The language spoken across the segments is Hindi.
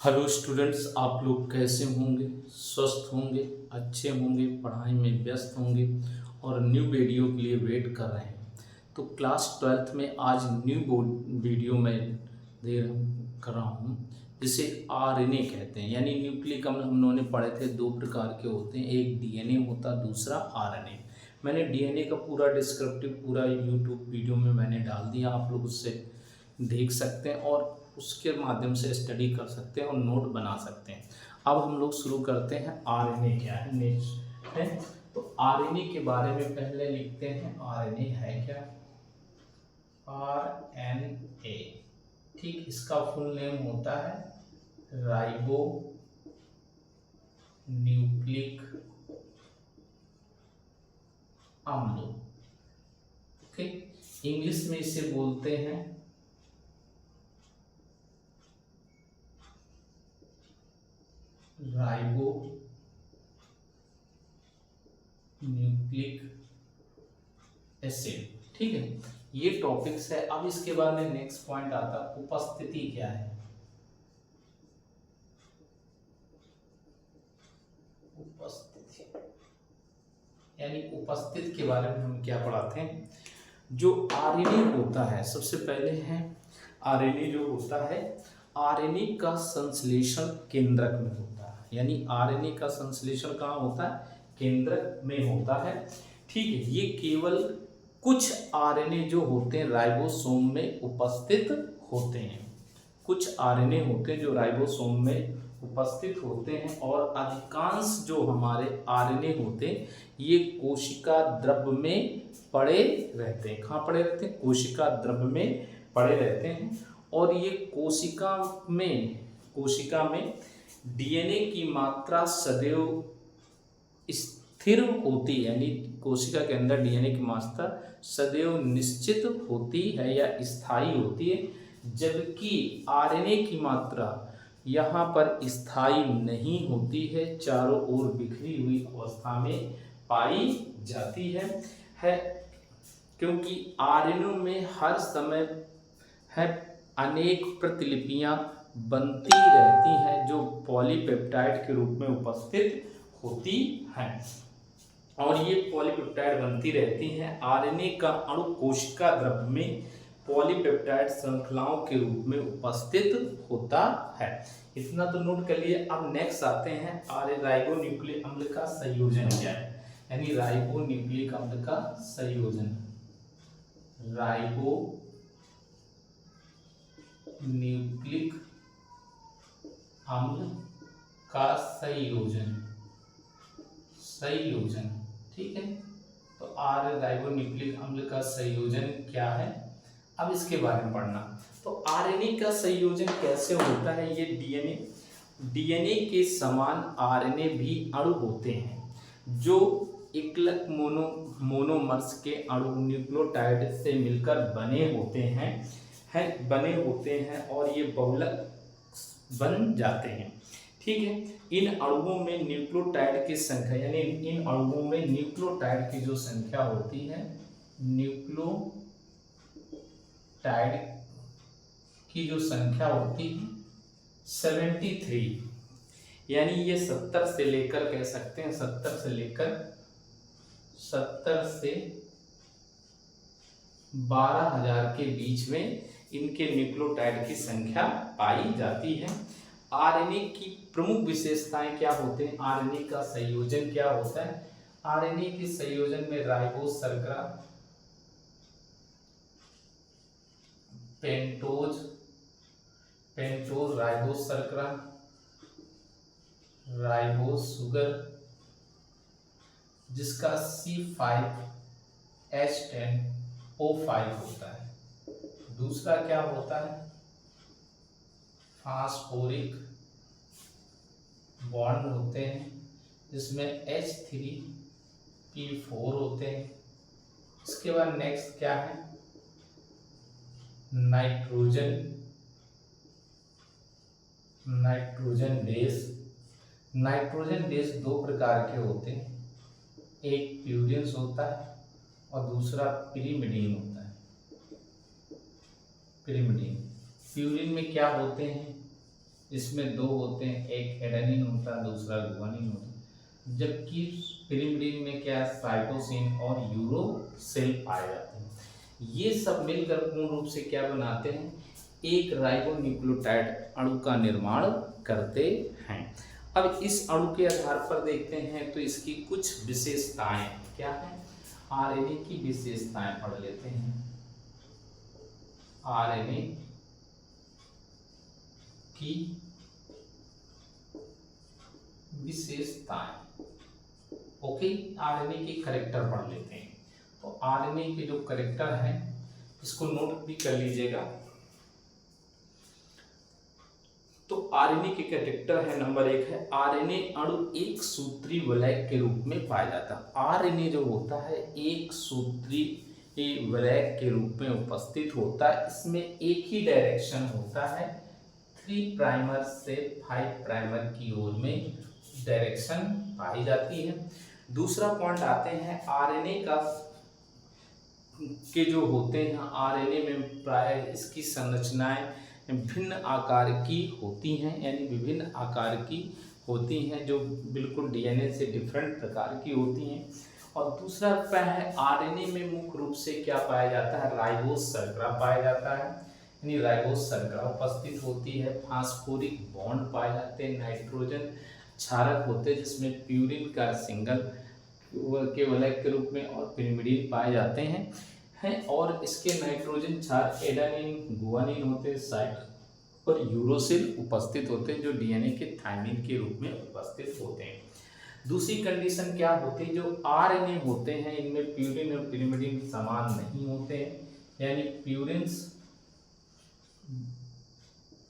हेलो स्टूडेंट्स, आप लोग कैसे होंगे? स्वस्थ होंगे, अच्छे होंगे, पढ़ाई में व्यस्त होंगे और न्यू वीडियो के लिए वेट कर रहे हैं। तो क्लास ट्वेल्थ में आज न्यू वीडियो में दे कर रहा हूँ, जिसे आरएनए कहते हैं। यानी न्यूक्लिक अम्ल हम लोगों ने पढ़े थे, दो प्रकार के होते हैं, एक डीएनए होता है, दूसरा आरएनए। मैंने डीएनए का पूरा डिस्क्रिप्टिव पूरा यूट्यूब वीडियो में मैंने डाल दिया, आप लोग उससे देख सकते हैं और उसके माध्यम से स्टडी कर सकते हैं और नोट बना सकते हैं। अब हम लोग शुरू करते हैं आरएनए क्या है नेक्स्ट है। तो आरएनए के बारे में पहले लिखते हैं, आरएनए है क्या? आरएनए, ठीक, इसका फुल नेम होता है राइबो न्यूक्लिक अम्ल। ओके, इंग्लिश में इसे बोलते हैं राइबो न्यूक्लिक एसिड। ठीक है, ये टॉपिक्स है। अब इसके बाद में नेक्स्ट पॉइंट आता है, उपस्थिति क्या है? उपस्थिति यानी उपस्थित के बारे में हम क्या पढ़ाते हैं। जो आरएनए होता है, सबसे पहले है आरएनए जो होता है, आरएनए का संश्लेषण केंद्रक में होता है। यानी आरएनए का संश्लेषण कहाँ होता है? केंद्रक में होता है। ठीक है, ये केवल कुछ आरएनए जो होते हैं राइबोसोम में उपस्थित होते हैं। कुछ आरएनए होते हैं जो राइबोसोम में उपस्थित होते हैं और अधिकांश जो हमारे आरएनए होते हैं ये कोशिका द्रव्य में पड़े रहते हैं। कहाँ पड़े रहते हैं? कोशिका द्रव्य में पड़े रहते हैं। और ये कोशिका में डीएनए की मात्रा सदैव स्थिर होती है। यानी कोशिका के अंदर डीएनए की मात्रा सदैव निश्चित होती है या स्थायी होती है, जबकि आरएनए की मात्रा यहाँ पर स्थायी नहीं होती है, चारों ओर बिखरी हुई अवस्था में पाई जाती है क्योंकि आरएनए में हर समय है अनेक प्रतिलिपियां बनती रहती हैं जो पॉलीपेप्टाइड के रूप में उपस्थित होती हैं। और ये पॉलीपेप्टाइड बनती रहती हैं। आरएनए का अणु कोशिका द्रव्य में पॉलीपेप्टाइड श्रृंखलाओं के रूप में उपस्थित होता है। इतना तो नोट कर लिए। अब नेक्स्ट आते हैं राइबोन्यूक्लिक अम्ल का संयोजन क्या है। यानी राइबोन्यूक्लिक अम्ल का संयोजन, राइबो न्यूक्लिक अम्ल का संयोजन, ठीक है। तो राइबोन्यूक्लिक अम्ल का संयोजन क्या है, अब इसके बारे में पढ़ना। तो आरएनए का संयोजन कैसे होता है? ये डीएनए के समान आरएनए भी अणु होते हैं जो एकलक मोनोमर्स के अणु न्यूक्लियोटाइड से मिलकर बने होते हैं और ये बहुलक बन जाते हैं। ठीक है, इन अणुओं में न्यूक्लियोटाइड की संख्या, यानी इन अणुओं में न्यूक्लियोटाइड की जो संख्या होती है, न्यूक्लियोटाइड की जो संख्या होती है 73। यानी ये 70 से लेकर, कह सकते हैं 70 से 12,000 के बीच में इनके न्यूक्लियोटाइड की संख्या पाई जाती है। आरएनए की प्रमुख विशेषताएं क्या होते हैं? आरएनए का संयोजन क्या होता है? आरएनए के संयोजन में राइबोस शर्करा, पेंटोज राइबोस शर्करा, राइबोस शुगर जिसका C5H10O5 होता है। दूसरा क्या होता है? फास्फोरिक बॉन्ड होते हैं जिसमें H3P4 होते हैं। इसके बाद नेक्स्ट क्या है? नाइट्रोजन बेस दो प्रकार के होते हैं, एक प्यूरिन्स होता है और दूसरा पिरिमिडीन होता है। प्यूरिन में क्या होते हैं? इसमें दो होते हैं, एक एडेनिन होता है, दूसरा गुआनिन होता है। जबकि पिरिमिडीन में क्या है, साइटोसिन और यूरोसिल पाए जाते हैं। ये सब मिलकर पूर्ण रूप से क्या बनाते हैं, एक राइबोन्यूक्लियोटाइड अणु का निर्माण करते हैं। अब इस अणु के आधार पर देखते हैं तो इसकी कुछ विशेषताएं क्या है, आरएनए की विशेषताएं पढ़ लेते हैं। आरएनए की विशेषताएं, ओके, आरएनए के करेक्टर पढ़ लेते हैं। तो आरएनए के जो करेक्टर हैं इसको नोट भी कर लीजिएगा। तो आरएनए के करेक्टर है, नंबर 1 है आरएनए अणु एक सूत्री वलय के रूप में पाया जाता है। आरएनए जो होता है एक सूत्री वलय के रूप में उपस्थित होता है। इसमें एक ही डायरेक्शन होता है, 3 प्राइमर से 5 प्राइमर की ओर में डायरेक्शन पाई जाती है। दूसरा पॉइंट आते हैं आरएनए का के जो होते हैं, आरएनए में प्राय इसकी संरचनाएं भिन्न आकार की होती हैं, यानी विभिन्न आकार की होती हैं जो बिल्कुल डीएनए से डिफरेंट प्रकार की होती हैं। और दूसरा है आरएनए में मुख्य रूप से क्या पाया जाता है, राइबोज शर्करा पाया जाता है, यानी राइबोज शर्करा उपस्थित होती है। फास्फोरिक बॉन्ड पाए जाते हैं, नाइट्रोजन क्षारक होते हैं जिसमें प्यूरिन का सिंगल के वलय के रूप में और पिरिमिडीन पाए जाते हैं और इसके नाइट्रोजन क्षार एडेनिन गुआनिन होते हैं, साइट और यूरोसिल उपस्थित होते हैं जो डीएनए के थायमिन के रूप में उपस्थित होते हैं। दूसरी कंडीशन क्या होती है, जो आरएनए होते हैं इनमें प्यूरिन और पिरिमिडीन समान नहीं होते हैं, यानी प्यूरिन्स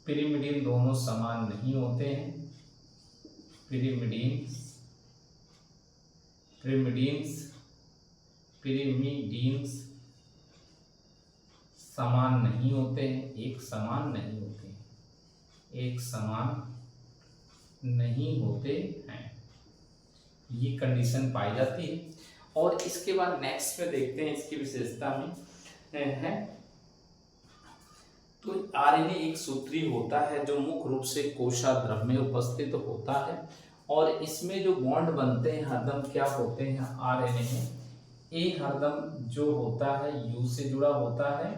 पिरिमिडीन दोनों समान नहीं होते हैं। पिरिमिडीन्स समान नहीं होते हैं, एक समान नहीं होते हैं, एक समान नहीं होते हैं, ये कंडीशन पाई जाती है। और इसके बाद नेक्स्ट में देखते हैं इसकी विशेषता में है, तो आरएनए एक सूत्री होता है जो मुख्य रूप से कोशाद्रव में उपस्थित होता है और इसमें जो बॉन्ड बनते हैं हरदम क्या होते हैं, आरएनए में ए हरदम जो होता है यू से जुड़ा होता है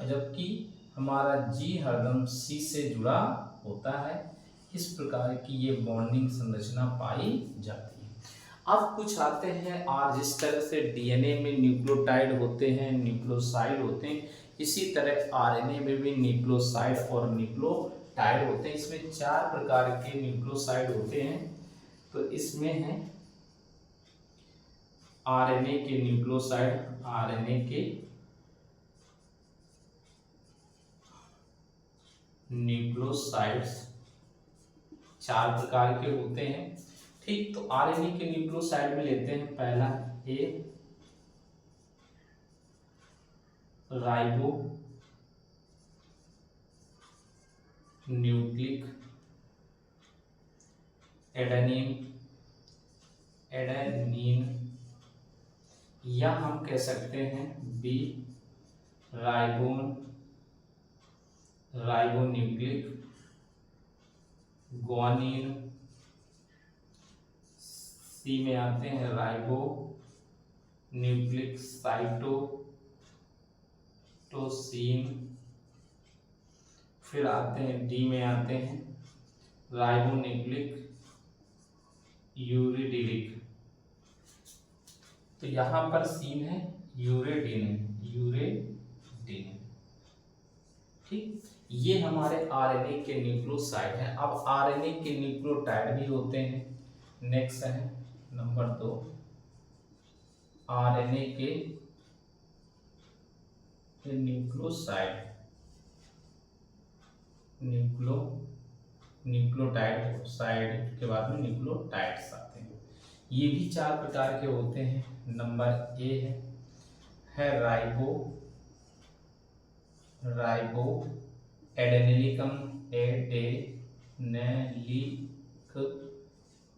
जबकि हमारा जी हरदम सी से जुड़ा होता है। इस प्रकार की ये बॉन्डिंग संरचना पाई जाती है। अब कुछ आते हैं और जिस तरह से डीएनए में न्यूक्लियोटाइड होते हैं, न्यूक्लियोसाइड होते हैं, इसी तरह आरएनए में भी न्यूक्लियोसाइड और न्यूक्लियोटाइड होते हैं। इसमें 4 प्रकार के न्यूक्लियोसाइड होते हैं। तो इसमें है आरएनए के न्यूक्लियोसाइड, आरएनए के न्यूक्लियोसाइड्स 4 प्रकार के होते हैं, ठीक। तो आरएनए के न्यूक्लियोसाइड में लेते हैं पहला ए राइबो न्यूक्लिक एडेनिन या हम कह सकते हैं बी राइबोन्यूक्लिक गुआनिन, सी में आते हैं राइबो न्यूक्लिक साइटोसिन, फिर आते हैं डी में आते हैं राइबोन्यूक्लिक यूरिडिलिक। तो यहाँ पर सीन है यूरेडिन, ठीक। ये हमारे आरएनए के न्यूक्लियोसाइड हैं। अब आरएनए के न्यूक्लियोटाइड भी होते हैं। नेक्स्ट है नंबर 2 आरएनए के न्यूक्लियोसाइड, न्यूक्लियोटाइड साइड के बाद में न्यूक्लियोटाइड्स आते हैं। ये भी 4 प्रकार के होते हैं। नंबर ए है ribo adenylic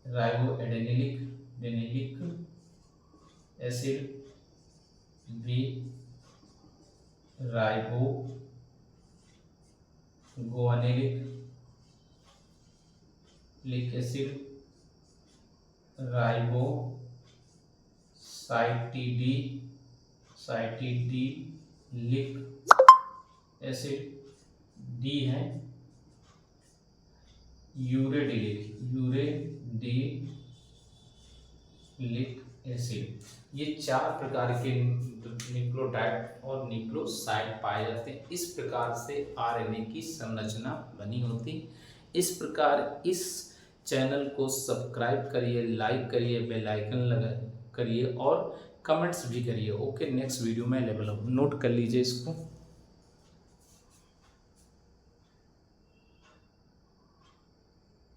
ribo adenylic acid, B ribo guanylic lic acid, ribo cytidylic acid, D है यूरेडिलिक एसिड। ये 4 प्रकार के न्यूक्लियोटाइड और न्यूक्लियोसाइड पाए जाते हैं। इस प्रकार से आरएनए की संरचना बनी होती। इस प्रकार इस चैनल को सब्सक्राइब करिए, लाइक करिए, बेल आइकन लगा करिए और कमेंट्स भी करिए। ओके, नेक्स्ट वीडियो में अवेलेबल हो, नोट कर लीजिए इसको।